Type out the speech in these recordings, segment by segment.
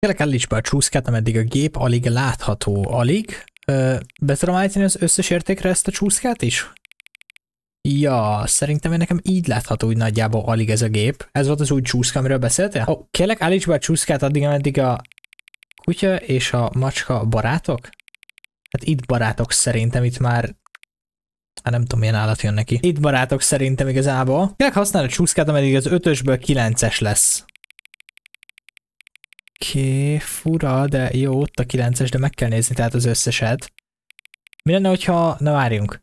Kérlek, állíts be a csúszkát, ameddig a gép alig látható. Alig? Be tudom állítani az összes értékre ezt a csúszkát is? Ja, szerintem nekem így látható úgy nagyjából alig ez a gép. Ez volt az új csúszka, amiről beszéltél? Kérlek, állíts be a csúszkát addig, ameddig a kutya és a macska barátok? Hát itt barátok szerintem, itt már... Hát nem tudom, milyen állat jön neki. Itt barátok szerintem igazából. Kérlek, használj a csúszkát, ameddig az 5-ösből 9-es lesz. Oké, fura, de jó, ott a 9-es, de meg kell nézni tehát az összeset. Mi lenne, hogyha... Na várjunk.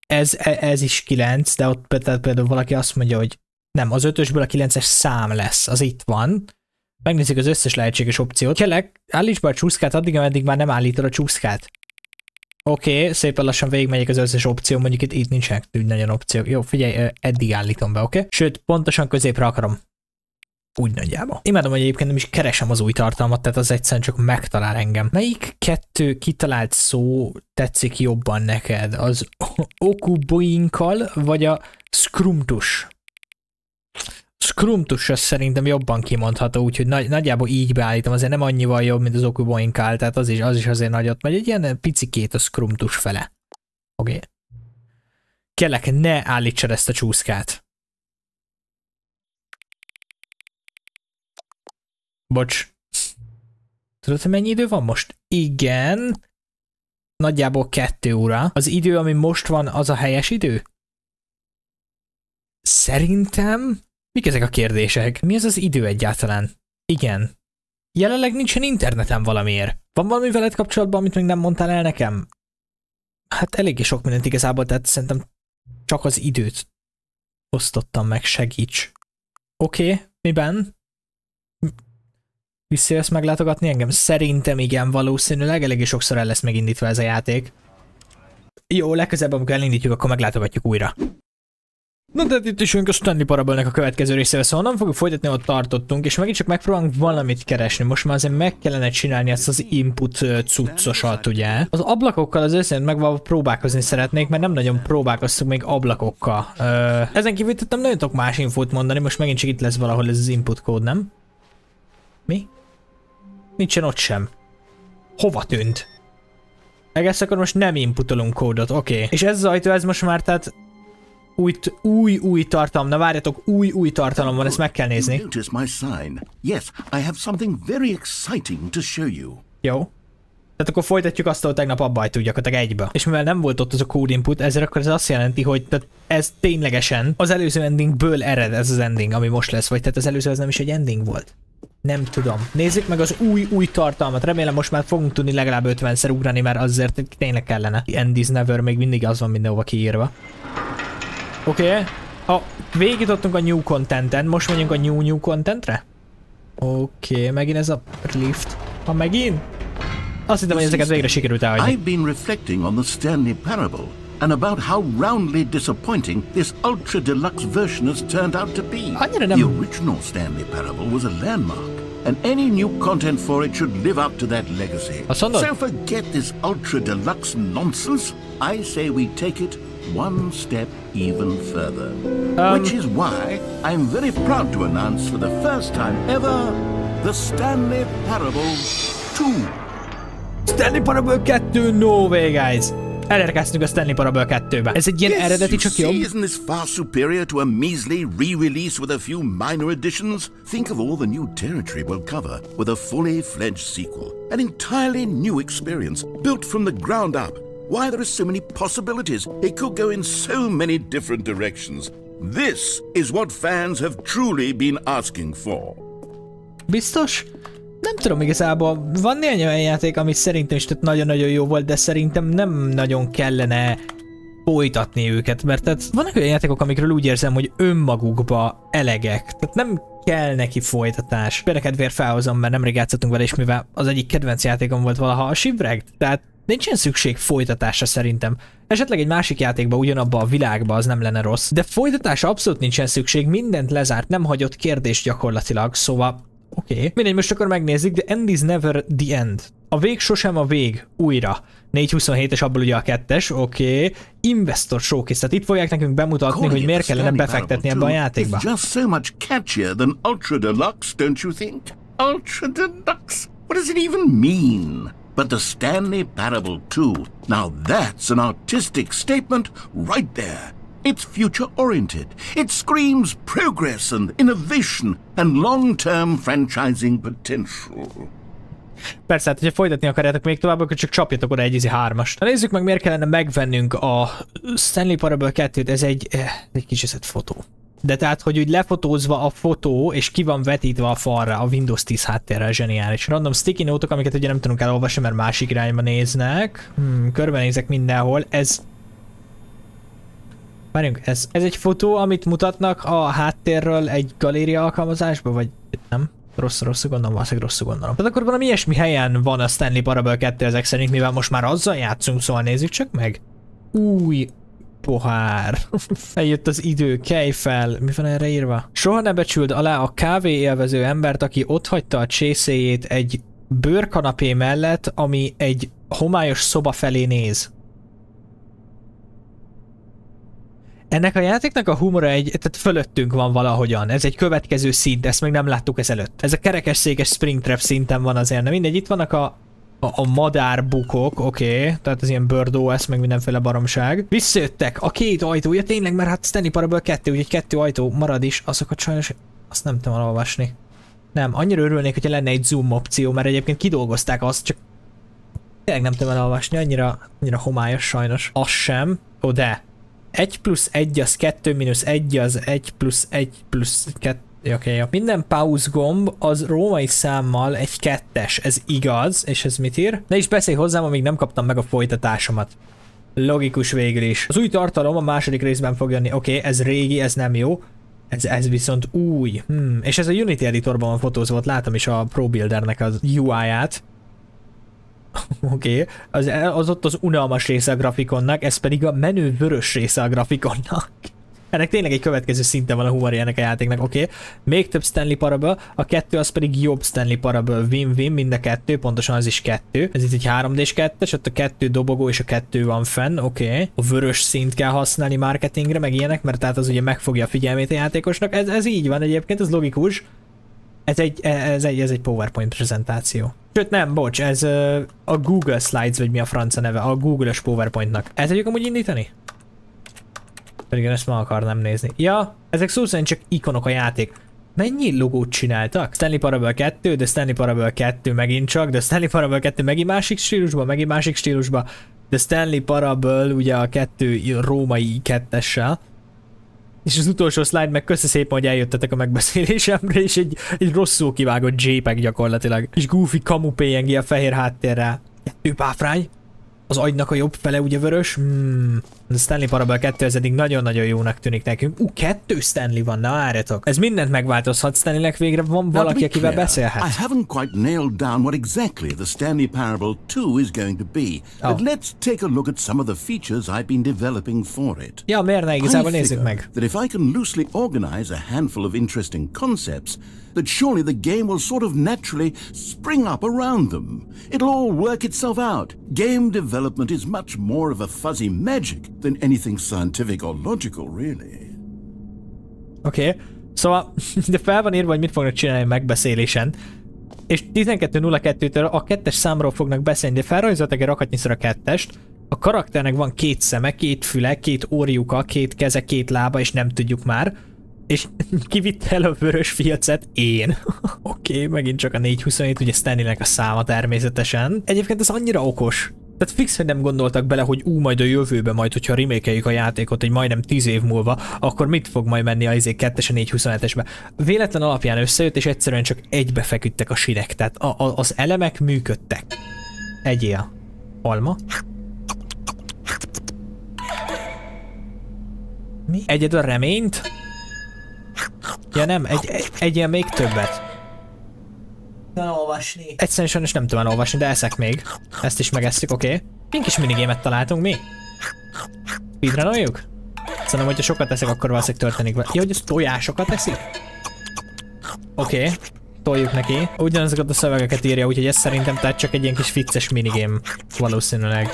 Ez is 9, de ott például valaki azt mondja, hogy nem, az 5-ösből a 9-es szám lesz, az itt van. Megnézzük az összes lehetséges opciót. Kérlek, állíts be a csúszkát addig, ameddig már nem állítod a csúszkát. Oké, szépen lassan végigmegyek az összes opció, mondjuk itt nincsenek úgy nagyon opciók. Jó, figyelj, eddig állítom be, oké? Sőt, pontosan középre akarom. Úgy nagyjából. Imádom, hogy egyébként nem is keresem az új tartalmat, tehát az egyszerűen csak megtalál engem. Melyik 2 kitalált szó tetszik jobban neked? Az okuboinkkal, vagy a scrumtus? Scrumtus az szerintem jobban kimondható, úgyhogy nagyjából így beállítom, azért nem annyival jobb, mint az okuboinkkal, tehát az is azért nagyot megy, egy ilyen picikét a scrumtus fele. Oké. Kérlek, ne állítsad ezt a csúszkát. Bocs. Tudod, hogy mennyi idő van most? Igen. Nagyjából 2 óra. Az idő, ami most van, az a helyes idő? Szerintem... Mik ezek a kérdések? Mi ez az idő egyáltalán? Igen. Jelenleg nincsen internetem valamiért. Van valami veled kapcsolatban, amit még nem mondtál el nekem? Hát eléggé sok mindent igazából, tehát szerintem csak az időt osztottam meg, segíts. Oké, miben? Visszajössz meglátogatni engem? Szerintem igen, valószínűleg. Eléggé sokszor el lesz megindítva ez a játék. Jó, legközelebb, amikor elindítjuk, akkor meglátogatjuk újra. Na de itt is jönk a Stanley Parabolnak a következő részével, szóval nem fogjuk folytatni, ott tartottunk, és megint csak megpróbálunk valamit keresni. Most már azért meg kellene csinálni ezt az input cuccosat, ugye? Az ablakokkal az őszintén meg próbálkozni szeretnék, mert nem nagyon próbálkoztunk még ablakokkal. Ezen kívül nem nagyon tudok más infót mondani, most megint csak itt lesz valahol ez az input kód, nem? Mi? Nincsen ott sem. Hova tűnt? Egész akkor most nem inputolunk kódot, oké. És ez az ajtó, ez most már tehát új tartalom. Na várjatok, új tartalom van, ezt meg kell nézni. Jó. Tehát akkor folytatjuk azt, ahol tegnap abba hagytuk gyakorlatilag egybe. És mivel nem volt ott az a code input, ezért akkor ez azt jelenti, hogy ez ténylegesen az előző endingből ered ez az ending, ami most lesz, vagy tehát az előző az nem is egy ending volt. Nem tudom. Nézzük meg az új tartalmat. Remélem most már fogunk tudni legalább 50-szer ugrani, mert azért tényleg kellene. End is never, még mindig az van mindenhova kiírva. Oké. Végigítottunk a new contenten, most megyünk a new contentre? Oké, megint ez a lift. Ha megint? Azt hittem, hogy ezeket végre sikerült elhagyni. I've been reflecting on the Stanley Parable and about how roundly disappointing this ultra deluxe version has turned out to be. The original Stanley Parable was a landmark, and any new content for it should live up to that legacy. So forget this ultra deluxe nonsense. I say we take it one step even further. Which is why I'm very proud to announce for the first time ever the Stanley Parable 2. Stanley Parable 2, no way guys! Elérkeztünk a Stanley Parable 2-be. Ez egy ilyen eredeti, csak jobb. Isn't this far superior to a measly re-release with a few minor additions? Think of all the new territory we'll cover with a fully fledged sequel. An entirely new experience, built from the ground up. Why, there are so many possibilities. It could go in so many different directions. This is what fans have truly been asking for. Biztos? Nem tudom igazából, van néhány olyan játék, ami szerintem is nagyon-nagyon jó volt, de szerintem nem nagyon kellene folytatni őket, mert tehát vannak olyan játékok, amikről úgy érzem, hogy önmagukba elegek, tehát nem kell neki folytatás. Például felhozom, mert nemrég játszottunk vele, és mivel az egyik kedvenc játékom volt valaha a Shipwrecked, tehát nincsen szükség folytatásra szerintem. Esetleg egy másik játékban, ugyanabba a világba az nem lenne rossz, de folytatásra abszolút nincsen szükség, mindent lezárt, nem hagyott kérdést gyakorlatilag, szóval oké. Mindegy, most akkor megnézzük, the end is never the end. A vég sosem a vég. Újra. 427-es, abból ugye a 2-es, oké. Investor showcase, tehát itt fogják nekünk bemutatni, hogy miért kellene befektetni ebbe a játékba. Just so much catchier than Ultra Deluxe, don't you think? Ultra Deluxe? What does it even mean? But the Stanley Parable 2, now that's an artistic statement right there. It's future-oriented. It screams progress and innovation and long-term franchising potential. Persze, hát, hogyha folytatni akarjátok még tovább, akkor csak csapjatok oda egy 3-ast. Na nézzük meg, miért kellene megvennünk a Stanley Parable 2-t, ez egy kis fotó. De tehát, hogy úgy lefotózva a fotó, és ki van vetítve a falra a Windows 10 háttérrel, zseniális. Random sticky note-ok, amiket ugye nem tudunk elolvasni, mert másik irányba néznek. Körbenézek mindenhol, ez... Várjunk, ez egy fotó, amit mutatnak a háttérről egy galéria alkalmazásba, vagy nem? Rosszul gondolom, valószínűleg rosszul gondolom. Tehát akkor valami ilyesmi helyen van a Stanley Parable 2 ezek szerint, mivel most már azzal játszunk, szóval nézzük csak meg. Új pohár. Eljött az idő, kelj fel. Mi van erre írva? Soha ne becsüld alá a kávé élvező embert, aki otthagyta a csészéjét egy bőrkanapé mellett, ami egy homályos szoba felé néz. Ennek a játéknak a humora tehát fölöttünk van valahogyan. Ez egy következő szint, ezt még nem láttuk ezelőtt. Ez a kerekesszékes Springtrap szinten van azért. Na mindegy, itt vannak a madárbukok, oké. Tehát ez ilyen Bird OS, meg mindenféle baromság. Visszajöttek a 2 ajtója, tényleg, mert hát Stanley Parable 2, úgyhogy 2 ajtó marad is. Azokat sajnos, azt nem tudom elolvasni. Nem, annyira örülnék, hogyha lenne egy zoom opció, mert egyébként kidolgozták azt, csak tényleg nem tudom elolvasni, annyira homályos sajnos. Az sem. Ó, de 1 + 1 az 2 - 1 az 1 + 1 + 2. Oké. Minden pause gomb az római számmal egy 2-es, ez igaz, és ez mit ír? Ne is beszélj hozzám, amíg nem kaptam meg a folytatásomat. Logikus végül is. Az új tartalom a második részben fog jönni. Oké, ez régi, ez nem jó. Ez viszont új. És ez a Unity editorban van fotózva, ott látom is a Pro Buildernek az UI-ját. Oké, az ott az unalmas része a grafikonnak, ez pedig a menő vörös része a grafikonnak. Ennek tényleg egy következő szinte van a humorja ennek a játéknak, oké. Még több Stanley Parable, a 2 az pedig jobb Stanley Parable, win-win, mind a 2, pontosan az is 2. Ez itt egy 3D-s 2-es, ott a 2 dobogó és a 2 van fenn, oké. A vörös színt kell használni marketingre, meg ilyenek, mert tehát az ugye megfogja a figyelmét a játékosnak, ez így van egyébként, ez logikus. Ez egy PowerPoint prezentáció. Sőt nem, bocs, ez a Google Slides, vagy mi a franca neve, a Google-ös PowerPointnak. El tudjuk amúgy indítani? Pedig ezt ma akarnám nézni. Ja, ezek szó szerint csak ikonok a játék. Mennyi logót csináltak? Stanley Parable 2, de Stanley Parable 2 megint csak, de Stanley Parable 2 megint másik stílusba, megint másik stílusba, de Stanley Parable ugye a 2 római 2-essel. És az utolsó slide meg köszi szépen, hogy eljöttetek a megbeszélésemre, és egy rosszul kivágott JPEG gyakorlatilag. És goofy kamu PNG a fehér háttérrel. 2 páfrány. Az agynak a jobb fele ugye vörös. A Stanley Parable 2 ez eddig nagyon-nagyon jónak tűnik nekünk. 2 Stanley van, na várjatok. Ez mindent megváltozhat, Stanleynek végre van valaki, akivel beszélhet. I haven't quite nailed down what exactly the Stanley Parable 2 is going to be. But let's take a look at some of the features I've been developing for it. Ja, miért ne? Igazából nézzük meg. That if I can loosely organize a handful of interesting concepts, that surely the game will sort of naturally spring up around them. It'll all work itself out. Game development is much more of a fuzzy magic than anything scientific or logical, really. Oké. Szóval, de fel van írva, hogy mit fognak csinálni a megbeszélésen. És 12.02-től a 2-es számról fognak beszélni, de felrajzoltak egy rakatnyiszor a 2-est. A karakternek van 2 szeme, 2 füle, 2 orjuka, 2 keze, 2 lába, és nem tudjuk már. És kivitte el a vörös filcet? Én. Oké, megint csak a 427, ugye Stanleynek a száma természetesen. Egyébként ez annyira okos. Tehát fix, hogy nem gondoltak bele, hogy majd a jövőben, majd hogyha remékeljük a játékot egy majdnem 10 év múlva, akkor mit fog majd menni a 2-es, a 427-esbe. Véletlen alapján összejött, és egyszerűen csak egybe feküdtek a sinek. Tehát az elemek működtek. Egyél. Alma. Mi? Egyed a reményt? Ja nem, egyél még többet. Olvasni. Egyszerűen sajnos nem tudom olvasni, de eszek még. Ezt is megesszük, oké. Milyen kis minigémet találtunk mi? Speedrunoljuk? Szerintem, hogyha sokat eszek, akkor valószínűleg történik vele. Ja, hogy ez tojásokat eszik? Oké. Toljuk neki. Ugyanazokat a szövegeket írja, úgyhogy ez szerintem tehát csak egy ilyen kis vicces minigame. Valószínűleg.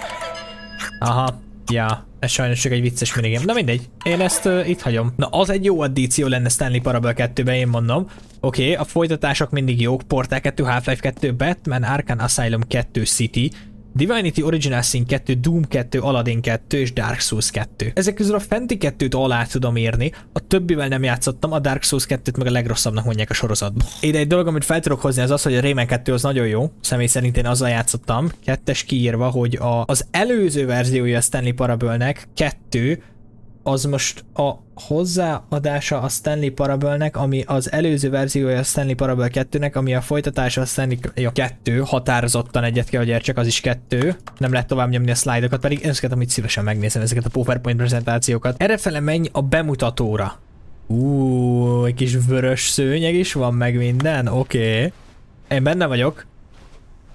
Aha. Ja, ez sajnos csak egy vicces minigame. Na mindegy, én ezt itt hagyom. Na az egy jó addíció lenne Stanley Parable 2-ben, én mondom. Oké, a folytatások mindig jók. Portal 2, Half-Life 2, Batman Arkham Asylum 2 City, Divinity Original Sin 2, Doom 2, Aladdin 2 és Dark Souls 2. Ezek közül a fenti 2-t alá tudom írni, a többivel nem játszottam, a Dark Souls 2-t meg a legrosszabbnak mondják a sorozatban. Ide egy dolog, amit fel tudok hozni, az az, hogy a Rayman 2 az nagyon jó, személy szerint én azzal játszottam, 2-es kiírva, hogy az előző verziója a Stanley Parable-nek 2, az most a hozzáadása a Stanley Parable-nek, ami az előző verziója a Stanley Parable 2-nek, ami a folytatása a Stanley 2, határozottan egyet kell, hogy értsek, az is 2. Nem lehet tovább nyomni a szlájdokat, pedig ezeket amit szívesen megnézem, ezeket a PowerPoint prezentációkat. Errefele menj a bemutatóra. Egy kis vörös szőnyeg is van, meg minden, oké. Én benne vagyok.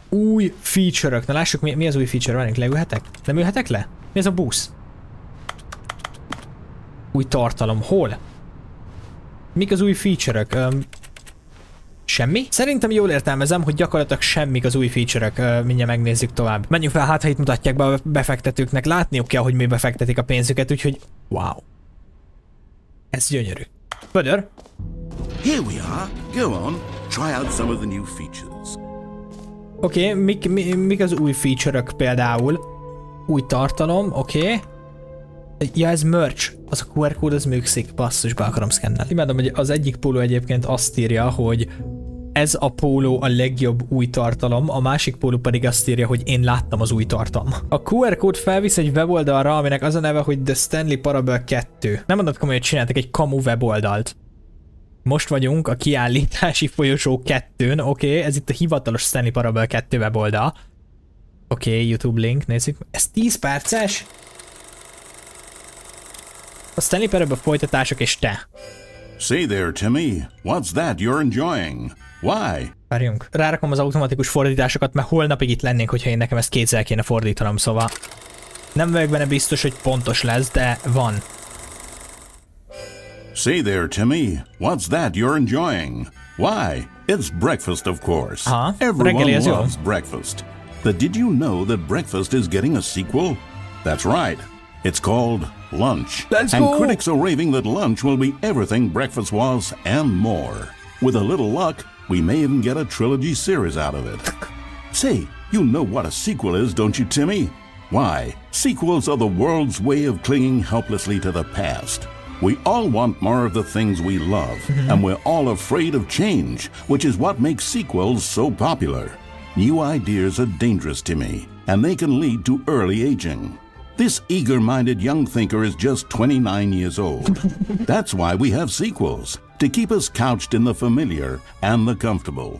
Új feature-ök. Na lássuk, mi az új feature? Várjunk, leülhetek? Nem ülhetek le? Mi ez a busz? Új tartalom. Hol? Mik az új feature-ök? Semmi? Szerintem jól értelmezem, hogy gyakorlatilag semmik az új feature-ök. Mindjárt megnézzük tovább. Menjünk fel, hát ha itt mutatják be a befektetőknek. Látniuk kell, hogy mi befektetik a pénzüket, úgyhogy wow. Ez gyönyörű. Pödör? Here we are. Go on. Try out some of the new features. Oké, mik az új feature-ök például? Új tartalom, oké. Ja, ez merch. Az a QR kód, az működik. Basszus, be akarom szkennelni. Imádom, hogy az egyik póló egyébként azt írja, hogy ez a póló a legjobb új tartalom, a másik póló pedig azt írja, hogy én láttam az új tartalom. A QR kód felvisz egy weboldalra, aminek az a neve, hogy The Stanley Parable 2. Nem mondod komolyan, hogy csináltak egy kamu weboldalt. Most vagyunk a kiállítási folyosó 2-n, oké, ez itt a hivatalos Stanley Parable 2 weboldal. Oké, YouTube link, nézzük. Ez 10 perces? A Stanley Parable folytatások és te. Say there, Timmy. What's that you're enjoying? Why? Várjunk. Rárakom az automatikus fordításokat, mert holnapig itt lennénk, hogyha én nekem ezt kézzel kéne fordítanom, szóval nem vagyok benne biztos, hogy pontos lesz, de van. Say there, Timmy. What's that you're enjoying? Why? It's breakfast, of course. Everyone loves breakfast. But did you know that breakfast is getting a sequel? That's right. It's called Lunch. Let's and go. Critics are raving that Lunch will be everything breakfast was and more. With a little luck, we may even get a trilogy series out of it. Say, you know what a sequel is, don't you, Timmy? Why, sequels are the world's way of clinging helplessly to the past. We all want more of the things we love, and we're all afraid of change, which is what makes sequels so popular. New ideas are dangerous, Timmy, and they can lead to early aging. This eager-minded young thinker is just 29 years old. That's why we have sequels, to keep us couched in the familiar and the comfortable.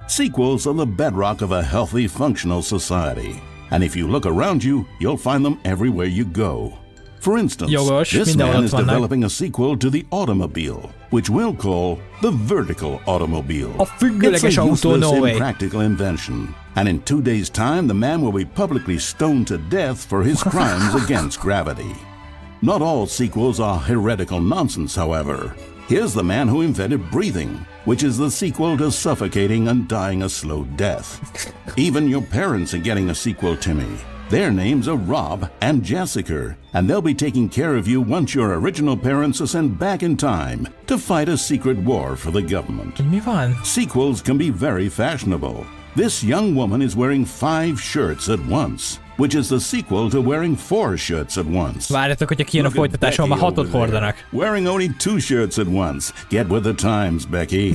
Sequels are the bedrock of a healthy, functional society. And if you look around you, you'll find them everywhere you go. For instance, this man is developing a sequel to the automobile, which we'll call the vertical automobile. It's a useless, impractical invention. And in 2 days' time, the man will be publicly stoned to death for his crimes against gravity. Not all sequels are heretical nonsense, however. Here's the man who invented breathing, which is the sequel to suffocating and dying a slow death. Even your parents are getting a sequel, Timmy. Their names are Rob and Jessica, and they'll be taking care of you once your original parents are sent back in time to fight a secret war for the government. Sequels can be very fashionable. This young woman is wearing 5 shirts at once, which is the sequel to wearing 4 shirts at once. Várjatok, hogyha kijön a folytatáson, már 6-ot hordanak. Wearing only 2 shirts at once. Get with the times, Becky.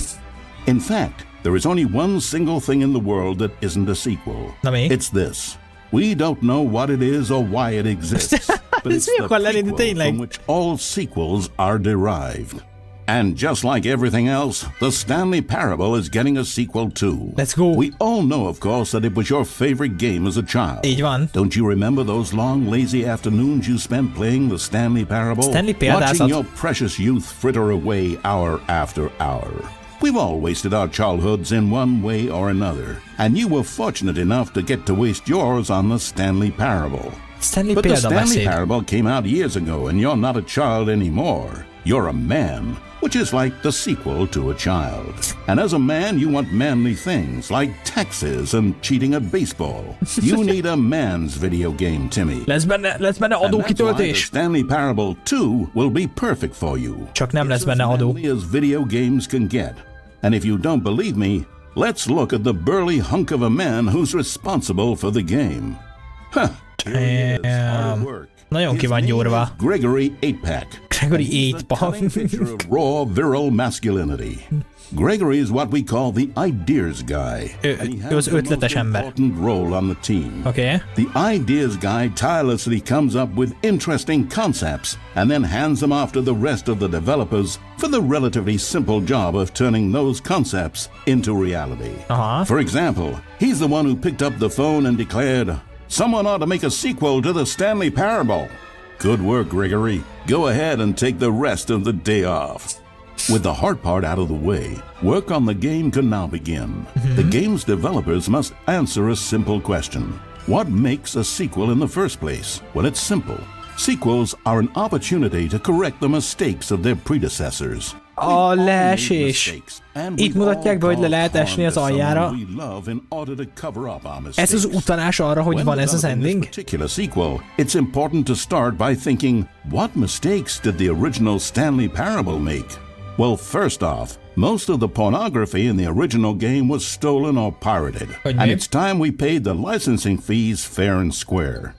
In fact, there is only one single thing in the world that isn't a sequel. It's this. We don't know what it is or why it exists, but it's the prequel from which all sequels are derived. And just like everything else, the Stanley Parable is getting a sequel too. Let's go. We all know, of course, that it was your favorite game as a child. Így van. Don't you remember those long, lazy afternoons you spent playing the Stanley Parable? Watching your precious youth fritter away hour after hour. We've all wasted our childhoods in one way or another, and you were fortunate enough to get to waste yours on the Stanley Parable. But the Stanley Parable came out years ago, and you're not a child anymore. You're a man, which is like the sequel to a child. And as a man, you want manly things like taxes and cheating at baseball. You need a man's video game, Timmy. Lesz benne adókitöltés. Stanley Parable 2 will be perfect for you. Csak nem lesz benne adó. It's as manly as video games can get. And if you don't believe me, let's look at the burly hunk of a man who's responsible for the game. Huh. Here he is, hard at work. Nagyon ki van gyúrva. Gregory 8-pack. Gregory 8-pack. Picture of raw, virile masculinity. Gregory is what we call the ideas guy. Ő az ötletes ember. Important role on the team. Okay. The ideas guy tirelessly comes up with interesting concepts and then hands them off to the rest of the developers for the relatively simple job of turning those concepts into reality. For example, he's the one who picked up the phone and declared, "Someone ought to make a sequel to the Stanley Parable." Good work, Gregory. Go ahead and take the rest of the day off. With the hard part out of the way, work on the game can now begin. The game's developers must answer a simple question. What makes a sequel in the first place? Well, it's simple. Sequels are an opportunity to correct the mistakes of their predecessors. A leesés. Itt mutatják be, hogy le lehet esni az aljára. Ez az utalás arra, hogy van ez az ending? It's important to start by thinking, what mistakes did the original Stanley Parable make? Well, first off, most of the pornography in the original game was stolen or pirated, and it's time we paid the licensing fees fair and square.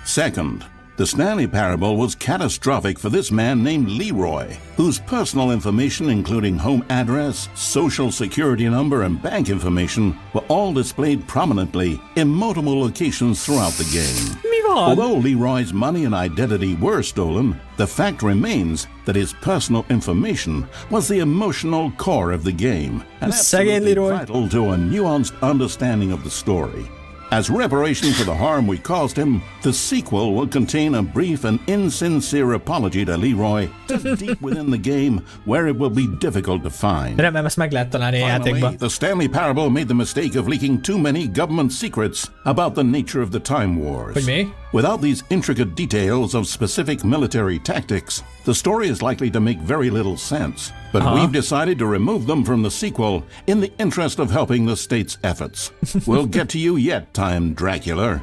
Second, the Stanley Parable was catastrophic for this man named Leroy, whose personal information, including home address, social security number, and bank information, were all displayed prominently in multiple locations throughout the game. Although Leroy's money and identity were stolen, the fact remains that his personal information was the emotional core of the game, and absolutely vital to a nuanced understanding of the story. As reparation for the harm we caused him, the sequel will contain a brief and insincere apology to Leroy, deep within the game, where it will be difficult to find. Remélem, ezt meg lehet találni a játékba. The Stanley Parable made the mistake of leaking too many government secrets about the nature of the Time Wars. Hogy mi? Without these intricate details of specific military tactics, the story is likely to make very little sense. But we've decided to remove them from the sequel in the interest of helping the state's efforts. We'll get to you yet, Time Dracula.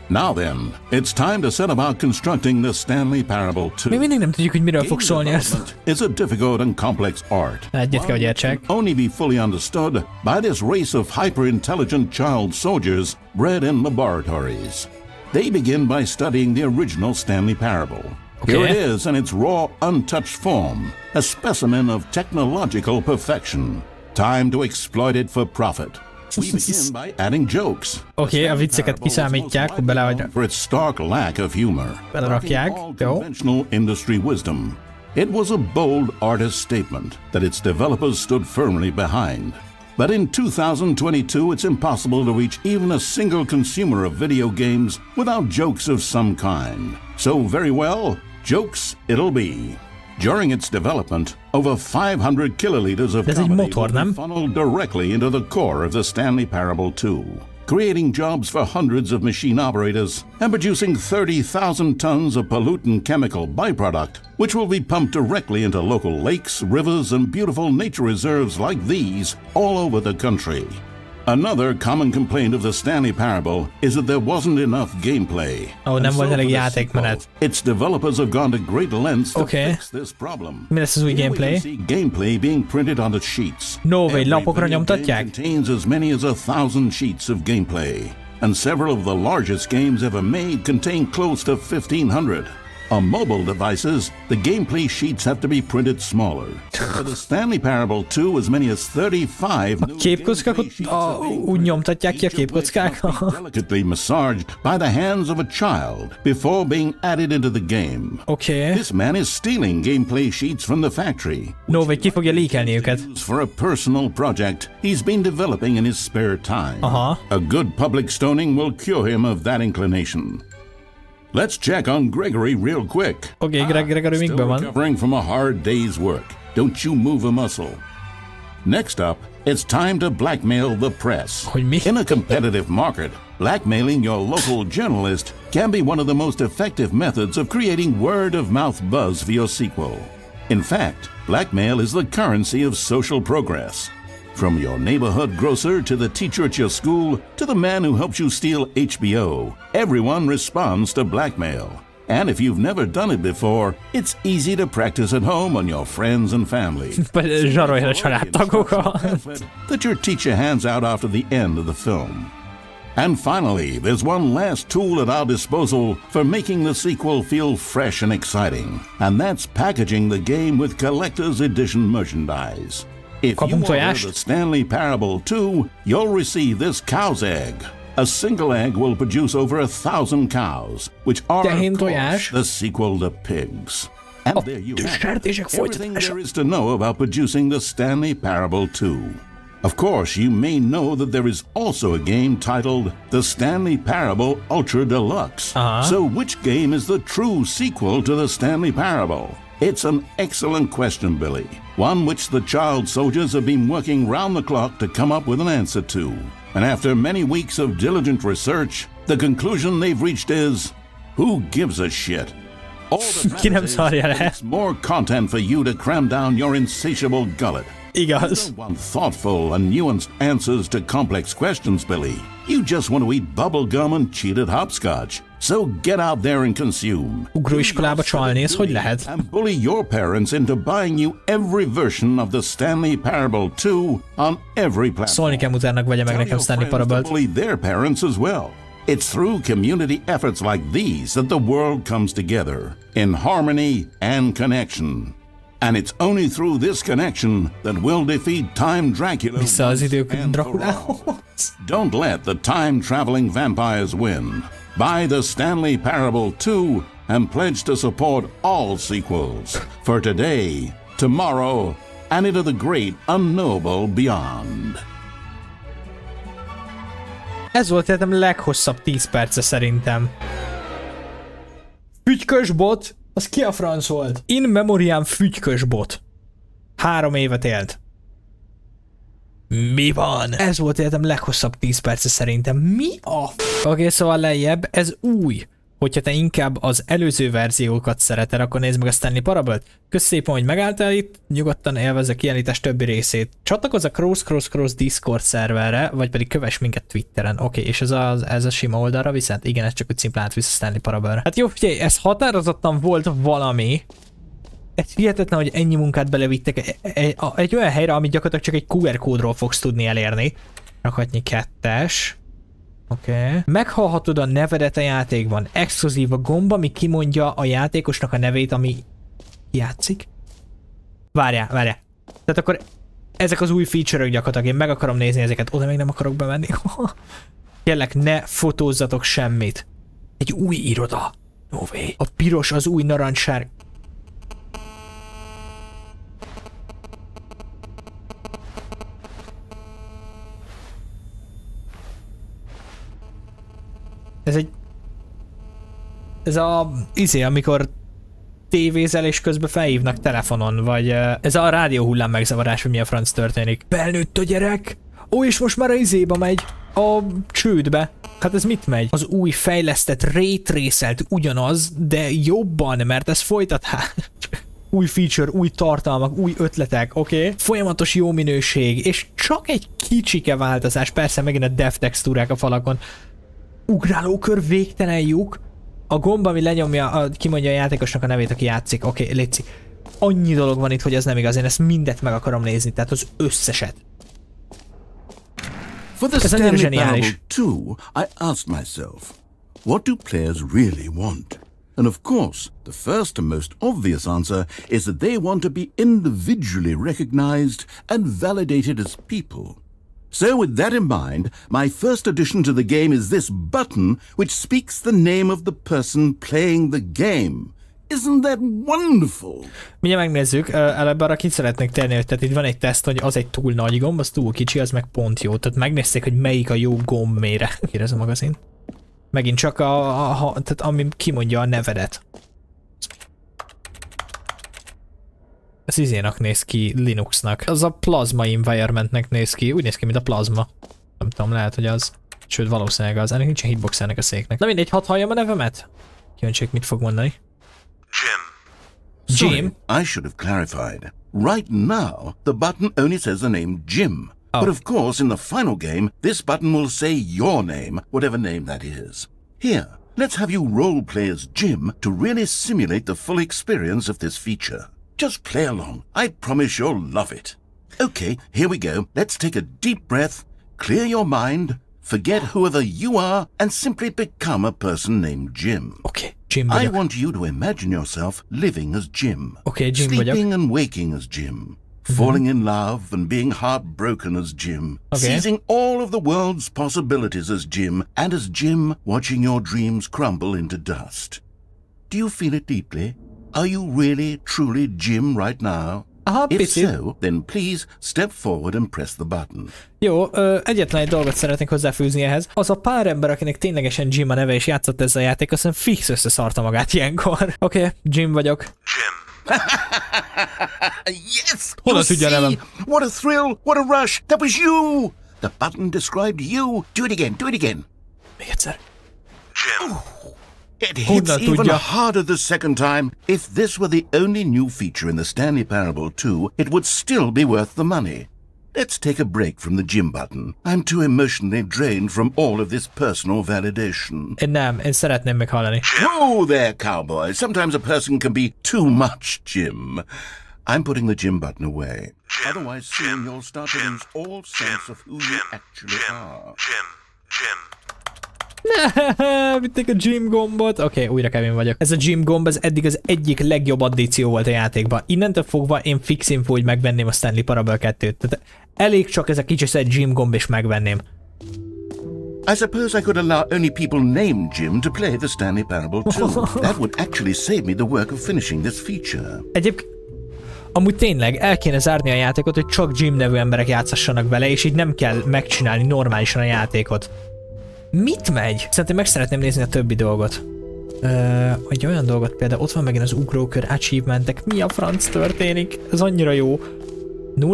Now then, it's time to set about constructing the Stanley Parable 2. Mi mindig nem tudjuk, hogy miről fog szólni ez. It's a difficult and complex art. Egyet kell, hogy értsek. Only be fully understood by this race of hyper-intelligent child soldiers bred in laboratories. They begin by studying the original Stanley Parable. Here it is in its raw, untouched form, a specimen of technological perfection. Time to exploit it for profit. We begin by adding jokes. A vicceket kiszámítják, hogy beleadják. For its stark lack of humor. Belerakják, jó. Conventional industry wisdom. It was a bold artist statement that its developers stood firmly behind. But in 2022, it's impossible to reach even a single consumer of video games without jokes of some kind. So very well, jokes it'll be. During its development, over 500 kiloliters of comedy will be funneled directly into the core of the Stanley Parable 2, creating jobs for hundreds of machine operators and producing 30,000 tons of pollutant chemical byproduct, which will be pumped directly into local lakes, rivers, and beautiful nature reserves like these all over the country. Another common complaint of the Stanley Parable is that there wasn't enough gameplay. Nem volt elég játékmenet. Its developers have gone to great lengths to fix this problem. Mi lesz az új gameplay? Gameplay being printed onto sheets. Vagy lapokra nyomtatják? Contains as many as 1,000 sheets of gameplay, and several of the largest games ever made contain close to 1,500. On mobile devices, the gameplay sheets have to be printed smaller. For the Stanley Parable 2, as many as 35 new képkockák úgy nyomtatják ki a képkockák? delicately massaged by the hands of a child before being added into the game. This man is stealing gameplay sheets from the factory. Vagy ki fogja leakelni őket? For a personal project he's been developing in his spare time. A good public stoning will cure him of that inclination. Let's check on Gregory real quick. Gregory mikben van? Recovering from a hard day's work. Don't you move a muscle. Next up, it's time to blackmail the press. In a competitive market, blackmailing your local journalist can be one of the most effective methods of creating word-of-mouth buzz for your sequel. In fact, blackmail is the currency of social progress. From your neighborhood grocer to the teacher at your school to the man who helps you steal HBO, everyone responds to blackmail. And if you've never done it before, it's easy to practice at home on your friends and family. That your teacher hands out after the end of the film. And finally, there's one last tool at our disposal for making the sequel feel fresh and exciting, and that's packaging the game with collector's edition merchandise. If you order the Stanley Parable 2, you'll receive this cow's egg. A single egg will produce over 1,000 cows, which are, of course, the sequel to pigs. And there you have it. Everything there is to know about producing the Stanley Parable 2. Of course, you may know that there is also a game titled The Stanley Parable Ultra Deluxe. So which game is the true sequel to the Stanley Parable? It's an excellent question, Billy. One which the child soldiers have been working round the clock to come up with an answer to. And after many weeks of diligent research, the conclusion they've reached is, who gives a shit? All that matters is that it's more content for you to cram down your insatiable gullet. You don't want thoughtful and nuanced answers to complex questions, Billy. You just want to eat bubble gum and cheat at hopscotch. So get out there and consume. Ugróiskolába csalni, ez hogy lehet? And bully your parents into buying you every version of the Stanley Parable 2 on every platform. Szólni kell Mutárnak, vegye meg nekem Stanley Parable-t. Bully their parents as well. It's through community efforts like these that the world comes together in harmony and connection. And it's only through this connection that we'll defeat Time Dracula once and for all. Don't let the time-traveling vampires win. Buy the Stanley Parable 2 and pledge to support all sequels for today, tomorrow, and into the great unknowable beyond. Ez volt életem leghosszabb 10 perce szerintem. Fügykös bot? Az ki a franc volt? In memoriam fügykös bot. 3 évet élt. Mi van? Ez volt életem leghosszabb 10 perce szerintem. Mi a Oké, szóval lejjebb, ez új. Hogyha te inkább az előző verziókat szereted, akkor nézd meg a Stanley Parable-t. Kösz szépen, hogy megálltál itt, nyugodtan élvezz a kiállítás többi részét. Csatlakozz a cross Discord szerverre, vagy pedig kövess minket Twitteren. Oké, és ez a sima oldalra viszont igen, ez csak úgy szimplán átvisz a Stanley Parable-re. Hát jó, figyelj, ez határozottan volt valami. Ez hihetetlen, hogy ennyi munkát belevittek egy olyan helyre, amit gyakorlatilag csak egy QR kódról fogsz tudni elérni. Rakhatnyi 2-es. Oké. Meghallhatod a nevedet a játékban. Exkluzív a gomb, ami kimondja a játékosnak a nevét, ami játszik. Várjál. Tehát akkor ezek az új feature-ök gyakorlatilag. Én meg akarom nézni ezeket. Oda még nem akarok bemenni. Kérlek, ne fotózzatok semmit. Egy új iroda. No way. A piros, az új narancssárga. Ez amikor tévézel és közben felhívnak telefonon, vagy ez a rádióhullám megzavarás, hogy mi a franc történik. Belnőtt a gyerek? Ó, és most már a izéba megy. A csődbe. Hát ez mit megy? Az új fejlesztett, ray-tracelt ugyanaz, de jobban, mert ez folytatás. Új feature, új tartalmak, új ötletek, oké? Folyamatos jó minőség, és csak egy kicsike változás. Persze megint a dev textúrák a falakon. Ugrálókör, végtelen lyuk. A gomb, ami lenyomja, kimondja a játékosnak a nevét, aki játszik. Oké, létszik. Annyi dolog van itt, hogy ez nem igaz. Én ezt mindet meg akarom nézni, tehát az összeset. Ez annyira zseniális. Too, I asked myself, what do players really want? And of course, the first and most obvious answer is that they want to be individually recognized and validated as people. So with that in mind, my first addition to the game is this button which speaks the name of the person playing the game. Isn't that wonderful? Mindjárt megnézzük, előbb arra ki szeretnék térni, hogy tehát itt van egy teszt, hogy az egy túl nagy gomb, az túl kicsi, az meg pont jó. Tehát megnézték, hogy melyik a jó gomb méret. Kérdez a magazin. Megint csak tehát ami kimondja a nevedet. Ez izének néz ki, Linuxnak. Az a Plasma Environmentnek néz ki. Úgy néz ki, mint a Plasma. Nem tudom, lehet, hogy az. Sőt, valószínűleg az. Ennek nincsen hitbox ennek a széknek. Na mindegy, hadd halljam a nevemet? Kíváncsiak, mit fog mondani. Jim. Jim? Sorry, I should have clarified. Right now, the button only says the name Jim. Oh. But of course, in the final game, this button will say your name, whatever name that is. Here, let's have you roleplay as Jim to really simulate the full experience of this feature. Just play along. I promise you'll love it. Okay, here we go. Let's take a deep breath, clear your mind, forget whoever you are, and simply become a person named Jim. Okay, Jim I vagyok. want you to imagine yourself living as Jim. Okay, Jim Sleeping vagyok. and waking as Jim. Falling in love and being heartbroken as Jim. Okay. Seizing all of the world's possibilities as Jim, and as Jim watching your dreams crumble into dust. Do you feel it deeply? Are you really, truly Jim right now? Aha, If picit. so, then please step forward and press the button. Jó, egyetlen egy dolgot szeretnék hozzáfűzni ehhez. Az a pár ember, akinek ténylegesen Jim a neve és játszott ezzel a játék, aztán fix összeszarta magát ilyenkor. Oké, Jim vagyok. Jim. Yes! Honnan tudja a nevem? What a thrill! What a rush! That was you! The button described you. Do it again, do it again. Még egyszer. Jim. It hits Honnan even tudja? harder the second time. If this were the only new feature in the Stanley Parable 2, it would still be worth the money. Let's take a break from the Jim button. I'm too emotionally drained from all of this personal validation. Én szeretném még hallani. Whoa there, cowboy. Sometimes a person can be too much Jim. I'm putting the Jim button away. Otherwise, soon you'll start to lose all sense of who you actually are. Vitték a Jim gombot. Oké, újra Kevin vagyok. Ez a Jim gomb, ez eddig az egyik legjobb addíció volt a játékban. Innentől fogva én fix info, hogy megvenném a Stanley Parable 2-t. Tehát elég csak ez a kicsi szett Jim gomb, és megvenném. I suppose I could allow only people named Jim to play the Stanley Parable 2. That would actually save me the work of finishing this feature. Egyébként amúgy tényleg el kéne zárni a játékot, hogy csak Jim nevű emberek játszassanak vele, és így nem kell megcsinálni normálisan a játékot. Mit megy? Szerintem meg szeretném nézni a többi dolgot. Egy olyan dolgot például, ott van megint az ugrókör achievementek. Mi a franc történik? Ez annyira jó.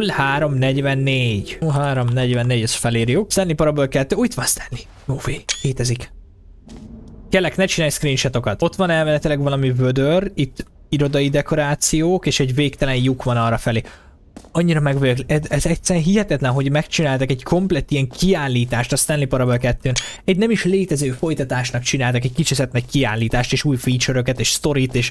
0344. 0344, ez felírjuk. Stanley Parable 2. Itt van Stanley. Movie. Létezik. Kérlek, ne csinálj screenshotokat. Ott van elméletileg valami vödör, itt irodai dekorációk, és egy végtelen lyuk van arra felé. Annyira meg vagyok, ez egyszerűen hihetetlen, hogy megcsináltak egy komplett ilyen kiállítást a Stanley Parable 2-n. Egy nem is létező folytatásnak csináltak egy kicsiszett kiállítást, és új feature-öket, és sztorit, és...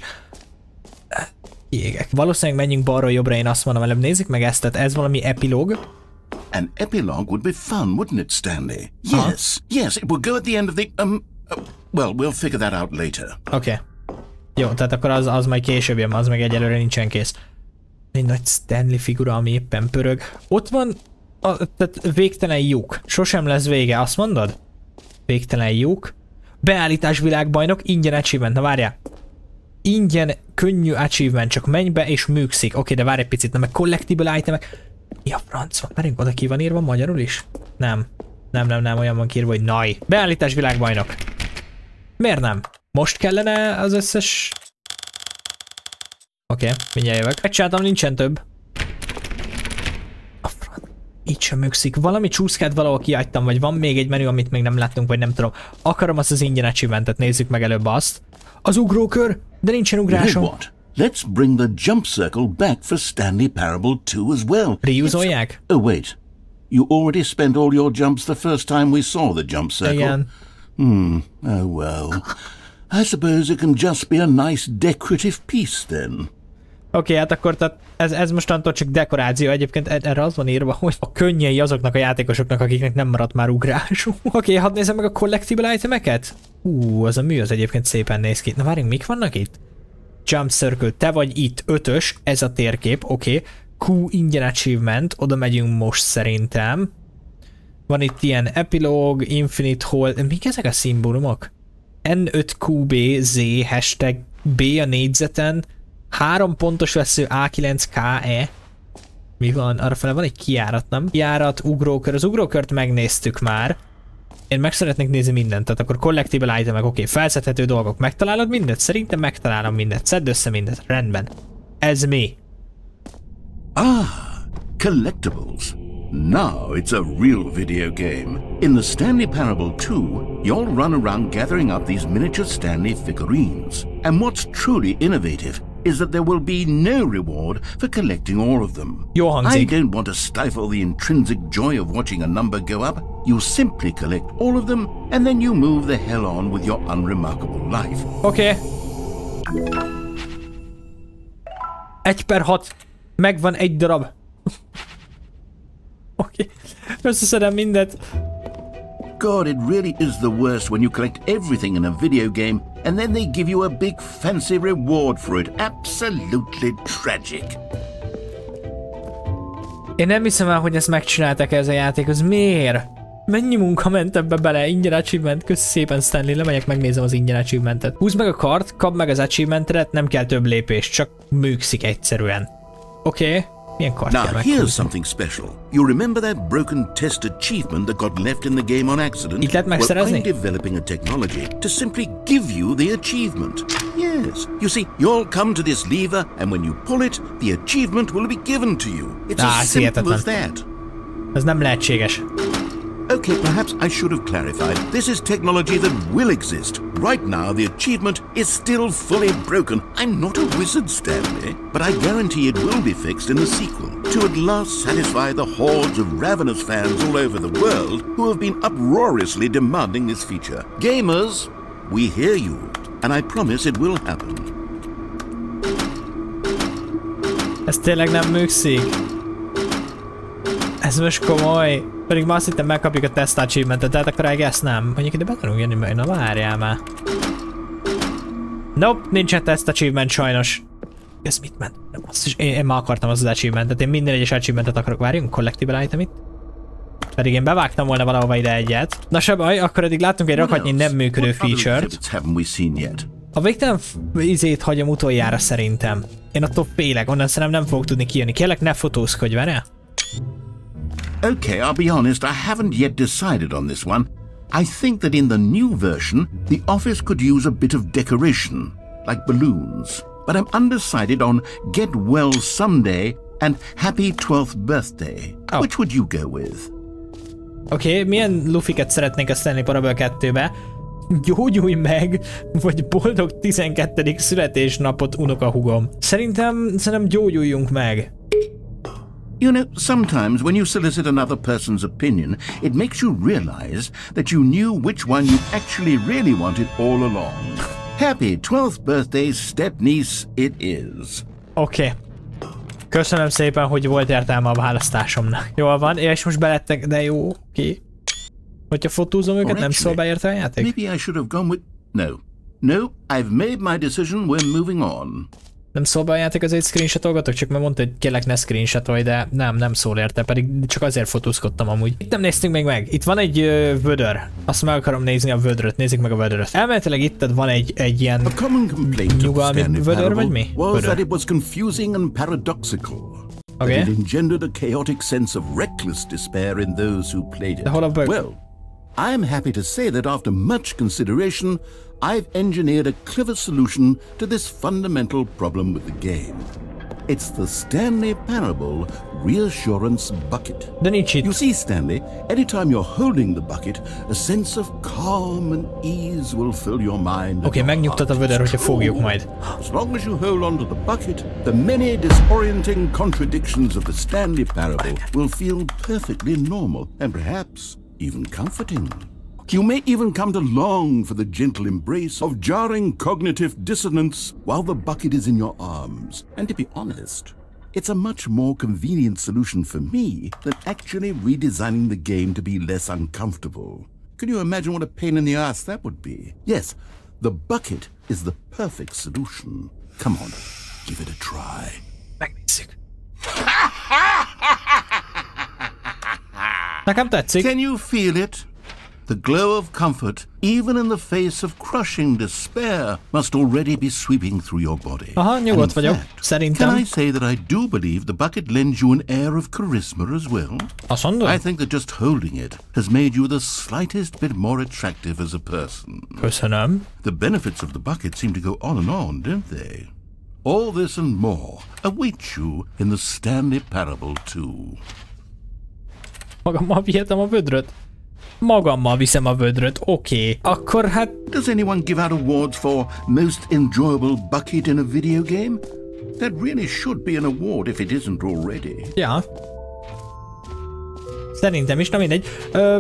Jégek. Valószínűleg menjünk balról jobbra, én azt mondom, előbb nézzük meg ezt, tehát ez valami epilóg. An epilogue would be fun, wouldn't it, Stanley? Huh? Yes, it will go at the end of the, well, we'll figure that out later. Oké. Jó, tehát akkor az majd később jön, az meg egyelőre nincsen kész. Egy nagy Stanley figura, ami éppen pörög. Ott van, tehát végtelen lyuk. Sosem lesz vége, azt mondod? Végtelen lyuk. Beállítás világbajnok, ingyen achievement, na várjál. Ingyen, könnyű achievement, csak menj be és műkszik. Oké, de várj egy picit, na meg collectible itemek. Mi a franc van? Merünk, oda ki van írva magyarul is? Nem, olyan van kiírva, hogy naj. Beállítás világbajnok. Miért nem? Most kellene az összes... Oké, mindjárt jövök. Megcsináltam, nincsen több. A franc. Így sem műkszik. Valami csúszkát valahol kihagytam, vagy van még egy menü, amit még nem láttunk, vagy nem tudom. Akarom azt az ingyen achievementet, nézzük meg előbb azt. Az ugrókör, de nincsen ugrásom. You know what? Let's bring the jump circle back for Stanley Parable 2 as well. Reusolják? Oh wait, you already spent all your jumps the first time we saw the jump circle? Igen. Oh well. I suppose it can just be a nice decorative piece then. Oké, hát akkor tehát ez mostantól csak dekoráció. Egyébként erre az van írva, hogy a könnyei azoknak a játékosoknak, akiknek nem maradt már ugrásuk. Oké, hadd nézzem meg a collectible itemeket. Az a mű az egyébként szépen néz ki. Na várjunk, mik vannak itt? Jump Circle, te vagy itt, 5-ös, ez a térkép, oké. Q ingyen achievement, oda megyünk most szerintem. Van itt ilyen epilog, infinite hole, mik ezek a szimbólumok? N5QBZ, hashtag B a négyzeten, 3 pontos vesző A9KE. Mi van? Arrafele van egy kijárat, nem? Kijárat, ugrókör, az ugrókört megnéztük már. Én meg szeretnék nézni mindent, tehát akkor collectible itemek, oké, felszedhető dolgok. Megtalálod mindent? Szerintem megtalálom mindent. Szedd össze mindent. Rendben. Ez mi? Collectibles. Now it's a real video game. In the Stanley Parable 2, you'll run around gathering up these miniature Stanley figurines. And what's truly innovative is that there will be no reward for collecting all of them. Jó hangzik. I don't want to stifle the intrinsic joy of watching a number go up. You simply collect all of them, and then you move the hell on with your unremarkable life. Oké. 1/6. Megvan egy darab. Oké. Összeszedem mindet. God, it really is the worst when you collect everything in a video game and then they give you a big fancy reward for it. Absolutely tragic. Én nem hiszem el, hogy ezt megcsinálták ez a játékhoz. Miért? Mennyi munka ment ebbe bele? Ingyen achievement. Köszi szépen, Stanley. Lemegyek, megnézem az ingyen achievementet. Húzd meg a kart, kapd meg az achievementet, nem kell több lépés, csak működik egyszerűen. Oké. Milyen kart kell meghúzni? Now here's something special. You remember that broken test achievement that got left in the game on accident? Itt lehet megszerezni? Well, I'm developing a technology to simply give you the achievement. Yes. You see, you'll come to this lever and when you pull it, the achievement will be given to you. It's as simple as that. Ez nem lehetséges. Okay, perhaps I should have clarified. This is technology that will exist. Right now, the achievement is still fully broken. I'm not a wizard, Stanley, but I guarantee it will be fixed in the sequel to at last satisfy the hordes of ravenous fans all over the world who have been uproariously demanding this feature. Gamers, we hear you, and I promise it will happen. Ez tényleg nem működik. Ez most komoly. Pedig ma azt hittem megkapjuk a test achievementet, tehát akkor I guess nem. Mondjuk ide be tudunk jönni meg, na várjál már. Nope, nincsen test achievement sajnos. Ez mit ment? Nem, azt is, én már akartam az achievementet, én minden egyes achievementet akarok. Várjunk, collectible item itt. Pedig én bevágtam volna valahova ide egyet. Na se baj, akkor eddig láttunk egy rakatnyi nem működő feature-t. A végtelen izét hagyom utoljára szerintem. Én attól félek, onnan szerintem nem fogok tudni kijönni. Kérlek, ne fotózkodj, várjál? Okay, I'll be honest, I haven't yet decided on this one. I think that in the new version, the office could use a bit of decoration, like balloons. But I'm undecided on Get Well Someday and Happy 12th Birthday. Oh. Which would you go with? Oké, milyen lufiket szeretnénk a Stanley Parable 2-be? Gyógyulj meg, vagy boldog 12. születésnapot, unokahúgom. Szerintem gyógyuljunk meg. You know, sometimes when you solicit another person's opinion, it makes you realize that you knew which one you actually really wanted all along. Happy 12th birthday, stepniece, it is. Oké. Köszönöm szépen, hogy volt értelme a választásomnak. Jól van, és most belettek, de jó, oké. Hogyha fotózom őket, nem szól be érte a játék? Maybe I should have gone with... No, I've made my decision, we're moving on. Nem szól be a játék, azért screenshotolgatok, csak mert mondta, hogy kérlek ne screenshotolj, de nem szól érte, pedig csak azért fotózkodtam amúgy. Itt nem néztünk még meg, itt van egy vödör. Azt meg akarom nézni a vödröt, nézzük meg a vödröt. Elméletileg itt van egy ilyen nyugalmi vödör, vagy mi? That it was confusing and paradoxical. Okay. It engendered a chaotic sense of reckless despair in those who played it. Well, I'm happy to say that after much consideration, I've engineered a clever solution to this fundamental problem with the game. It's the Stanley Parable Reassurance Bucket. You see, Stanley, anytime you're holding the bucket, a sense of calm and ease will fill your mind. Okay, megnyugtat a vödör, hogyha fogjuk majd. As long as you hold on to the bucket, the many disorienting contradictions of the Stanley Parable will feel perfectly normal and perhaps even comforting. You may even come to long for the gentle embrace of jarring cognitive dissonance while the bucket is in your arms. And to be honest, it's a much more convenient solution for me than actually redesigning the game to be less uncomfortable. Can you imagine what a pain in the ass that would be? Yes, the bucket is the perfect solution. Come on, give it a try. Megnézzük. Nekem tetszik. Can you feel it? The glow of comfort, even in the face of crushing despair, must already be sweeping through your body. Aha, nyugodt vagyok, szerintem. Can I say that I do believe the bucket lends you an air of charisma as well? Azt mondod? I think that just holding it has made you the slightest bit more attractive as a person. Köszönöm. The benefits of the bucket seem to go on, don't they? All this and more await you in the Stanley Parable 2. Magammal vihetem a vödröt. Magammal viszem a vödröt, oké. Akkor hát... Does anyone give out awards for most enjoyable bucket in a video game? That really should be an award if it isn't already. Ja. Szerintem is, na mindegy.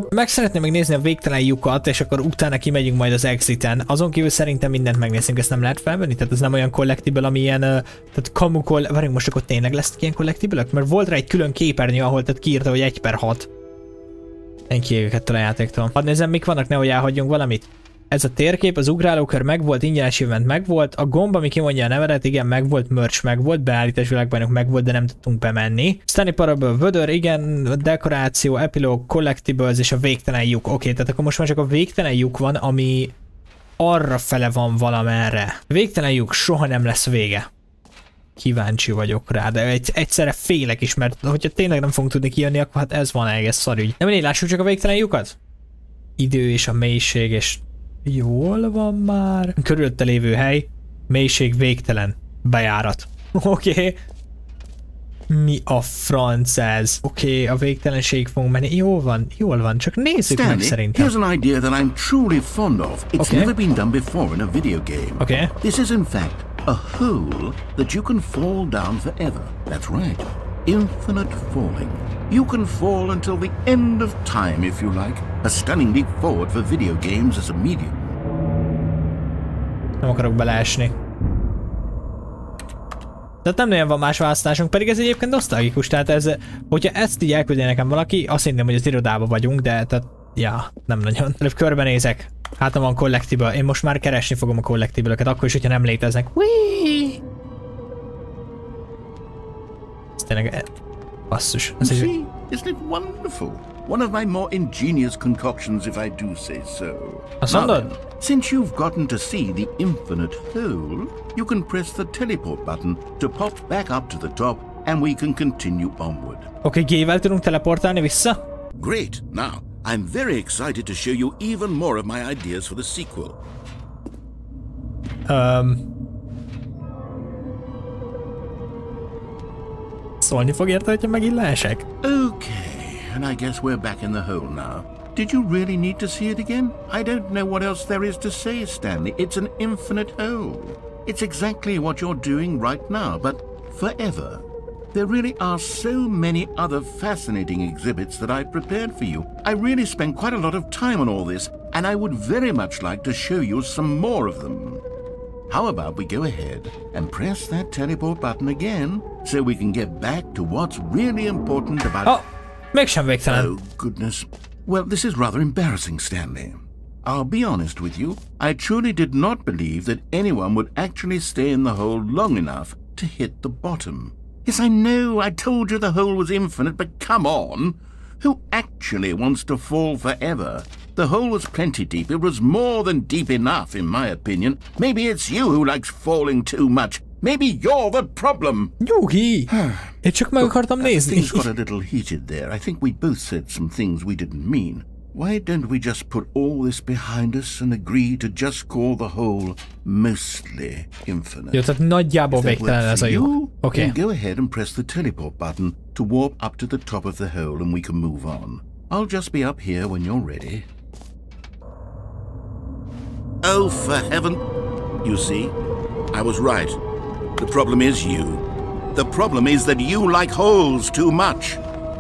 Meg szeretném megnézni a végtelen lyukat, és akkor utána kimegyünk majd az exiten. Azon kívül szerintem mindent megnézzünk, ezt nem lehet felvenni, tehát ez nem olyan collectible, ami ilyen, tehát kamukol, várjunk most, akkor tényleg lesz ilyen collectible-ök? Mert volt rá egy külön képernyő, ahol tehát kiírta, hogy 1/6. Én kiégek ettől a játéktól. Hadd nézzem, mik vannak, nehogy elhagyjunk valamit. Ez a térkép, az ugrálókör megvolt, ingyenes event megvolt, a gomb, ami kimondja a nevedet, igen, megvolt, merch megvolt, beállítás világbajnok megvolt, de nem tudtunk bemenni. Stanley Parable, vödör, igen, dekoráció, epilóg, collectibles és a végtelen lyuk. Oké, tehát akkor most már csak a végtelen lyuk van, ami arra fele van valamerre. Végtelen lyuk soha nem lesz vége. Kíváncsi vagyok rá, de egyszerre félek is, mert hogyha tényleg nem fogunk tudni kijönni, akkor hát ez van, egész szarügy. Nem, lássuk csak a végtelen lyukat? Idő és a mélység és... Jól van már. Körülötte lévő hely, mélység végtelen, bejárat. Oké. Mi a franc ez? Oké, a végtelenség fogunk menni. Jól van, csak nézzük Stanley, meg szerintem. Here's an idea that I'm truly fond of. It's never been done before in a video game. Okay. This is in fact a hole that you can fall down forever. That's right. Infinite falling. You can fall until the end of time if you like. A stunning leap forward for video games as a medium. Nem akarok beleesni. Tehát nem nagyon van más választásunk, pedig ez egyébként nosztalgikus, tehát ez, hogyha ezt így elküldi nekem valaki, azt hinném, hogy az irodában vagyunk, de tehát, ja, nem nagyon. Előbb körbenézek. Hát nem van collectible. Én most már keresni fogom a collectible-öket, akkor is, hogyha nem léteznek. Whee! Ez tényleg... Basszus. See, isn't it wonderful? One of my more ingenious concoctions, if I do say so. Now then, since you've gotten to see the infinite hole, you can press the teleport button to pop back up to the top, and we can continue onward. Okay, G-vel tudunk teleportálni vissza? Great. Now, I'm very excited to show you even more of my ideas for the sequel. Szólni fog érte, hogyha megint leesek? Okay, and I guess we're back in the hole now. Did you really need to see it again? I don't know what else there is to say, Stanley. It's an infinite hole. It's exactly what you're doing right now, but forever. There really are so many other fascinating exhibits that I've prepared for you. I really spent quite a lot of time on all this, and I would very much like to show you some more of them. How about we go ahead and press that teleport button again so we can get back to what's really important about... Oh, mégsem végtelen. Oh, goodness. Well, this is rather embarrassing, Stanley. I'll be honest with you. I truly did not believe that anyone would actually stay in the hole long enough to hit the bottom. Yes, I know, I told you the hole was infinite, but come on. Who actually wants to fall forever? The hole was plenty deep. It was more than deep enough, in my opinion. Maybe it's you who likes falling too much. Maybe you're the problem. Nyugi! Én csak meg akartam nézni. Things got a little heated there. I think we both said some things we didn't mean. Why don't we just put all this behind us and agree to just call the hole mostly infinite? Jó, tehát nagyjából végtelen ez a lyuk. Okay. Go ahead and press the teleport button to warp up to the top of the hole and we can move on. I'll just be up here when you're ready. Oh, for heaven... You see, I was right. The problem is you. The problem is that you like holes too much.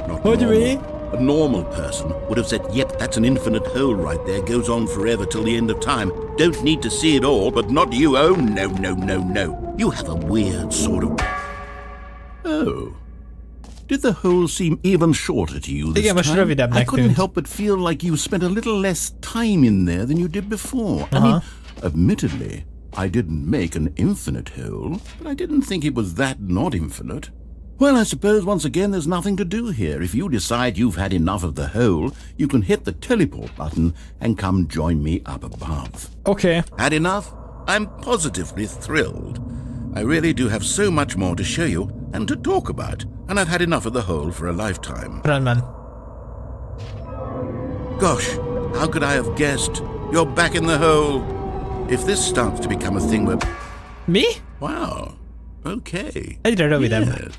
Not what do you mean? A normal person would have said, yep, that's an infinite hole right there, goes on forever till the end of time. Don't need to see it all, but not you. Oh, no, no, no, no. You have a weird sort of... Oh. Did the hole seem even shorter to you this time? I couldn't help but feel like you spent a little less time in there than you did before. I mean, admittedly, I didn't make an infinite hole, but I didn't think it was that not infinite. Well, I suppose once again there's nothing to do here. If you decide you've had enough of the hole, you can hit the teleport button and come join me up above. Okay. Had enough? I'm positively thrilled. I really do have so much more to show you and to talk about, and I've had enough of the hole for a lifetime. Rendben. Gosh, how could I have guessed? You're back in the hole. If this starts to become a thing where... Me? Wow. Okay. Egyre rövidebb. Yeah.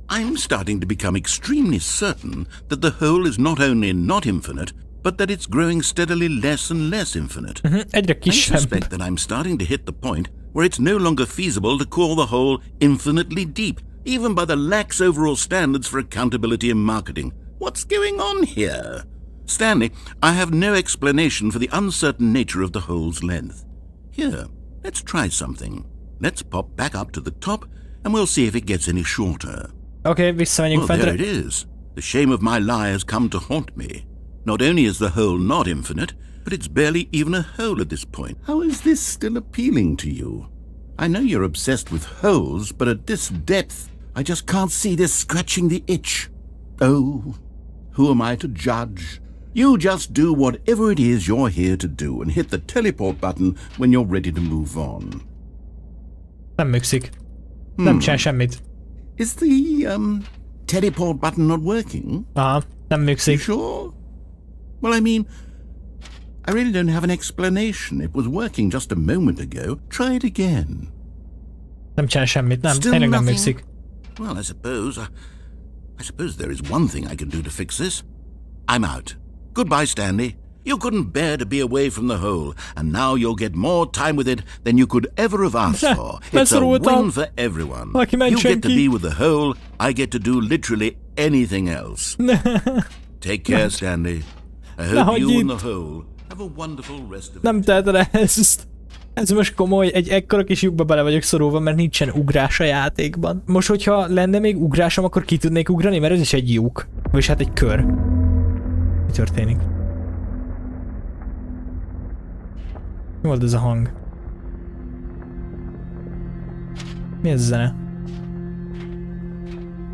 I'm starting to become extremely certain that the hole is not only not infinite, but that it's growing steadily less and less infinite. Egyre I kisebb. suspect that I'm starting to hit the point where it's no longer feasible to call the hole infinitely deep, even by the lax overall standards for accountability in marketing. What's going on here? Stanley, I have no explanation for the uncertain nature of the hole's length. Here, let's try something. Let's pop back up to the top, and we'll see if it gets any shorter. Okay, visszamegyünk Well, fentre. there it is. The shame of my lie has come to haunt me. Not only is the hole not infinite, but it's barely even a hole at this point. How is this still appealing to you? I know you're obsessed with holes, but at this depth, I just can't see this scratching the itch. Oh, who am I to judge? You just do whatever it is you're here to do and hit the teleport button when you're ready to move on. Nem műkszik. Nem csinál semmit. Is the, teleport button not working? Aha, nem You műkszik. sure? Well, I mean, I really don't have an explanation. It was working just a moment ago. Try it again. Nem csinál semmit, nem. Still Tényleg nem nothing? műkszik. Well, I suppose there is one thing I can do to fix this. I'm out. Goodbye, Stanley. You couldn't bear to be away from the hole, and now you'll get more time with it than you could ever have asked for. It's a win for everyone. You get to be with the hole, I get to do literally anything else. Take care, Stanley. I hope you and the hole have a wonderful rest of Nem teheted ezt. Ez most komoly, egy ekkora kis lyukba bele vagyok szorulva, mert nincsen ugrás a játékban. Most, hogyha lenne még ugrásom, akkor ki tudnék ugrani, mert ez is egy lyuk. Vagyis hát egy kör. Mi történik? Mi volt ez a hang? Mi ez a zene?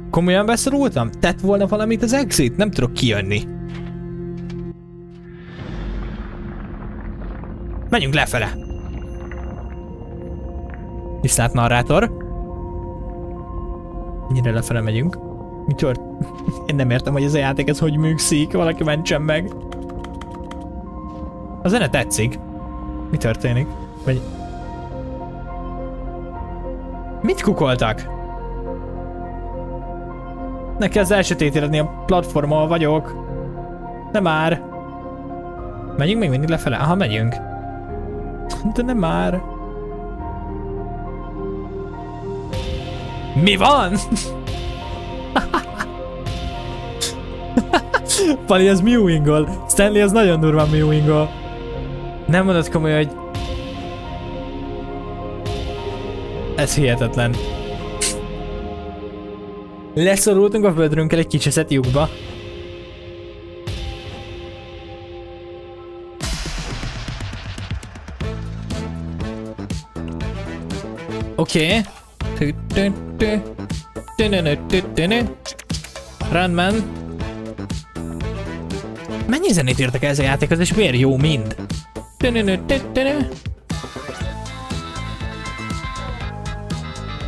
Komolyan beszorultam? Tett volna valamit az exit? Nem tudok kijönni. Menjünk lefele! Viszlát narrátor. Ennyire lefele megyünk. Mi tört? Én nem értem, hogy ez a játék ez hogy műkszik. Valaki mentsen meg. A zene tetszik. Mi történik? Vagy... Mit kukoltak? Ne kezd elsötétedni a platform, ahol vagyok. Nem már. Megyünk még mindig lefele? Aha, megyünk. De nem már. Mi van? Pali, ez mewingol. Stanley, ez nagyon durván mewingol. Nem mondod komolyan, hogy... Ez hihetetlen. Leszorultunk a vödrünkkel egy kicseszett lyukba. Oké. Rendben. Mennyi zenét írtak ez a játékhoz, és miért jó mind?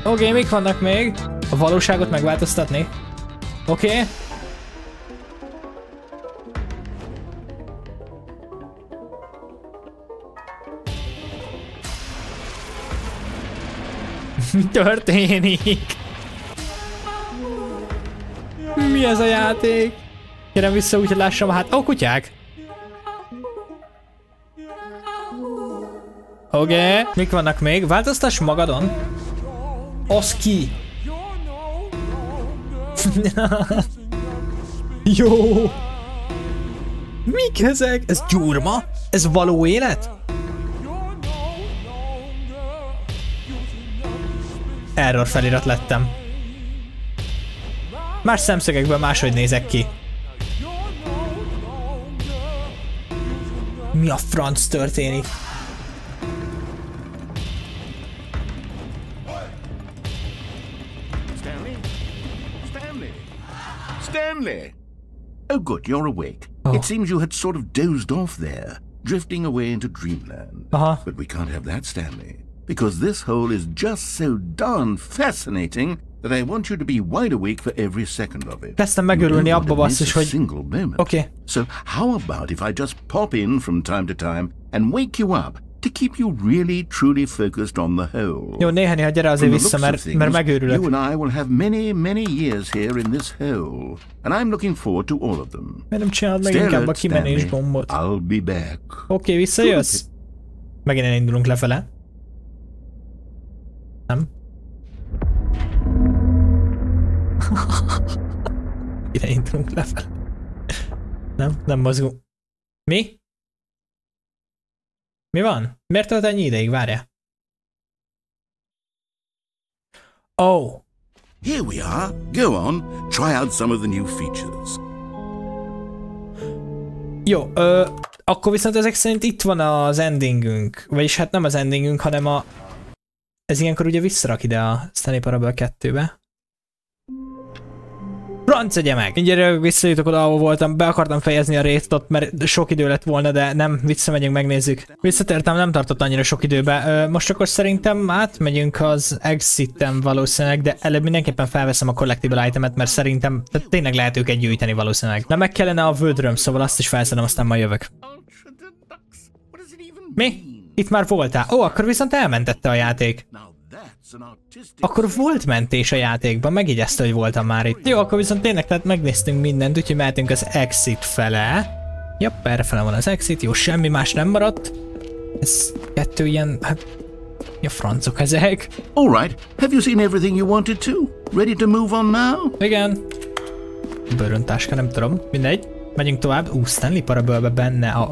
Oké, mik vannak még? A valóságot megváltoztatni. Oké. Mi történik? Mi ez a játék? Kérem vissza úgy, hogy lássam a hát... Ó, kutyák! Oké, mik vannak még? Változtass magadon. Osz ki! Jó! Mik ezek? Ez gyurma? Ez való élet? Error felirat lettem. Más szemszögekből máshogy nézek ki. Mi a franc történik? Stanley! Oh good, you're awake. It seems you had sort of dozed off there, drifting away into dreamland. But we can't have that, Stanley. Because this hole is just so darn fascinating that I want you to be wide awake for every second of it. Kezdtem megörülni abba, basszus, hogy... Oké. So how about if I just pop in from time to time and wake you up to keep you really truly focused on the whole. Jó, néha gyere azért vissza, mert megőrülök. You and I will have many years here in this hole, and I'm looking forward to all of them. Miért nem csinálod meg inkább a kimenés gombot? I'll be back. Oké, visszajössz? Megint elindulunk lefele. Nem? Elindulunk lefele. Nem mozgunk. Mi? Mi van? Miért tölt ennyi ideig? Várjál. Oh. Here we are. Go on. Try out some of the new features. Jó, akkor viszont ezek szerint itt van az endingünk. Vagyis hát nem az endingünk, hanem a... Ez ilyenkor ugye visszarak ide a Stanley Parable 2-be. Franc egye meg! Mindjárt visszajutok oda, ahol voltam, be akartam fejezni a részt ott, mert sok idő lett volna, de nem, visszamegyünk, megnézzük. Visszatértem, nem tartott annyira sok időbe. Most akkor szerintem átmegyünk az exit-en valószínűleg, de előbb mindenképpen felveszem a collectible itemet, mert szerintem tényleg lehet őket gyűjteni valószínűleg. De meg kellene a vödröm, szóval azt is felszedem, aztán majd jövök. Mi? Itt már voltál? Ó, akkor viszont elmentette a játék. Akkor volt mentés a játékban, megjegyezte, hogy voltam már itt. Jó, akkor viszont tényleg, tehát megnéztünk mindent, úgyhogy mehetünk az exit fele. Jobb, errefele van az exit, jó, semmi más nem maradt. Ez kettő ilyen, hát... Ja, francok ezek. Alright, have you seen everything you wanted to? Ready to move on now? Igen. Bőröntáska, nem tudom, mindegy. Megyünk tovább. Stanley Parable-be benne,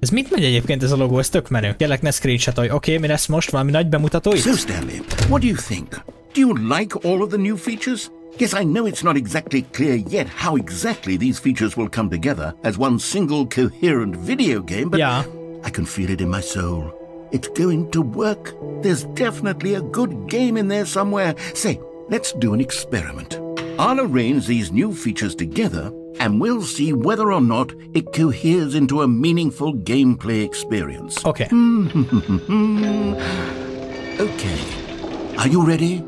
Ez mit megy egyébként ez a logó? Ez tök menő. Kérlek, ne screenshotolj. Oké, mi lesz most? Valami nagy bemutató itt? So Stanley, what do you think? Do you like all of the new features? Yes, I know it's not exactly clear yet how exactly these features will come together as one single coherent video game, but yeah. I can feel it in my soul. It's going to work. There's definitely a good game in there somewhere. Say, let's do an experiment. I'll arrange these new features together and we'll see whether or not it coheres into a meaningful gameplay experience. Okay. Okay. Are you ready?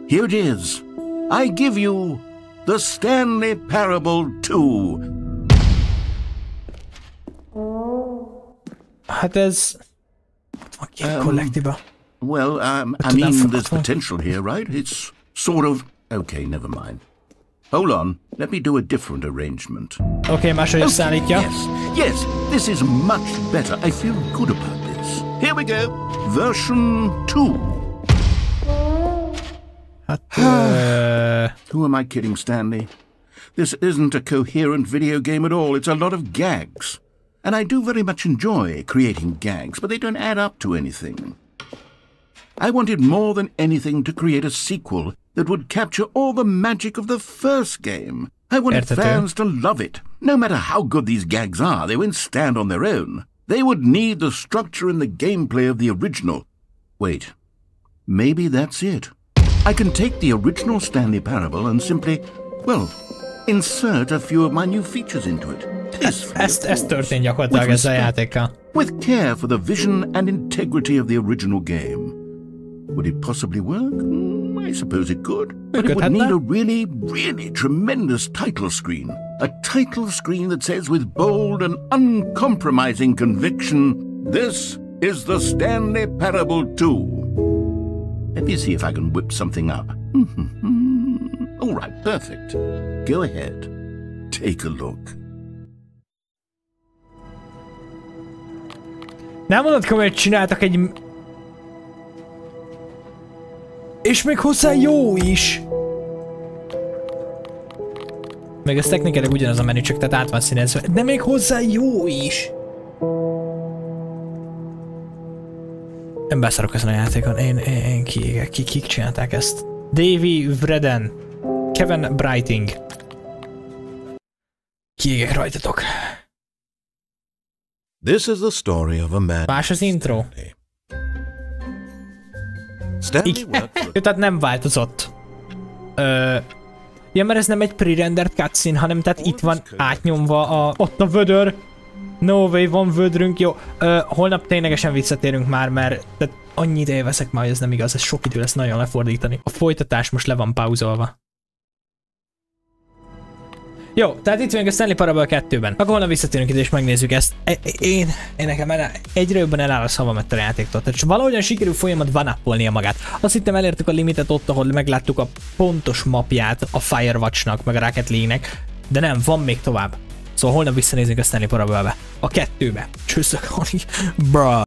Here it is. I give you the Stanley Parable 2. Hát ez... collectible. Well, I mean, there's potential here, right? It's sort of... Okay, never mind. Hold on, let me do a different arrangement. Okay, máshogy szállítja. Yes, this is much better. I feel good about this. Here we go. Version 2. Who am I kidding, Stanley? This isn't a coherent video game at all. It's a lot of gags. And I do very much enjoy creating gags, but they don't add up to anything. I wanted more than anything to create a sequel that would capture all the magic of the first game. I wanted fans to love it. No matter how good these gags are, they won't stand on their own. They would need the structure and the gameplay of the original. Wait, maybe that's it. I can take the original Stanley Parable and simply, well, insert a few of my new features into it. Ez történt gyakorlatilag ezzel a játékkal. With care for the vision and integrity of the original game. Would it possibly work? I suppose it could. But it would need a really, really tremendous title screen. A title screen that says with bold and uncompromising conviction, "This is the Stanley Parable 2." Let me see if I can whip something up. All right, perfect. Go ahead. Take a look. Nem mondod komolyan, hogy csináltak egy... És még hozzá jó is! Meg ez technikailag ugyanaz a menü, csak tehát át van színezve. De még hozzá jó is! Nem beszarok ezen a játékon. Én kiégek. Kik csinálták ezt? Davy Vreden. Kevin Brighting. Kiégek rajtatok. This is the story of a man. Más az intro. Tehát nem változott. Ja, mert ez nem egy pre-rendered cutscene, hanem tehát itt van átnyomva ott a vödör. No way, van vödrünk, jó. Holnap ténylegesen visszatérünk már, mert tehát annyi ideje veszek már, hogy ez nem igaz, ez sok idő lesz nagyon lefordítani. A folytatás most le van pauzolva. Jó, tehát itt vagyunk a Stanley Parable 2-ben. Akkor holnap visszatérünk ide és megnézzük ezt. Én nekem egyre jobban eláll a szavam ettől a játéktól. Tehát valahogyan sikerül folyamat van-uppolnia magát. Azt hittem elértük a limitet ott, ahol megláttuk a pontos mapját a Firewatch-nak, meg a Rocket League-nek, de nem, van még tovább. Szóval holnap visszanézzünk a Stanley Parable-be. A 2-be. Csőszök, Bruh.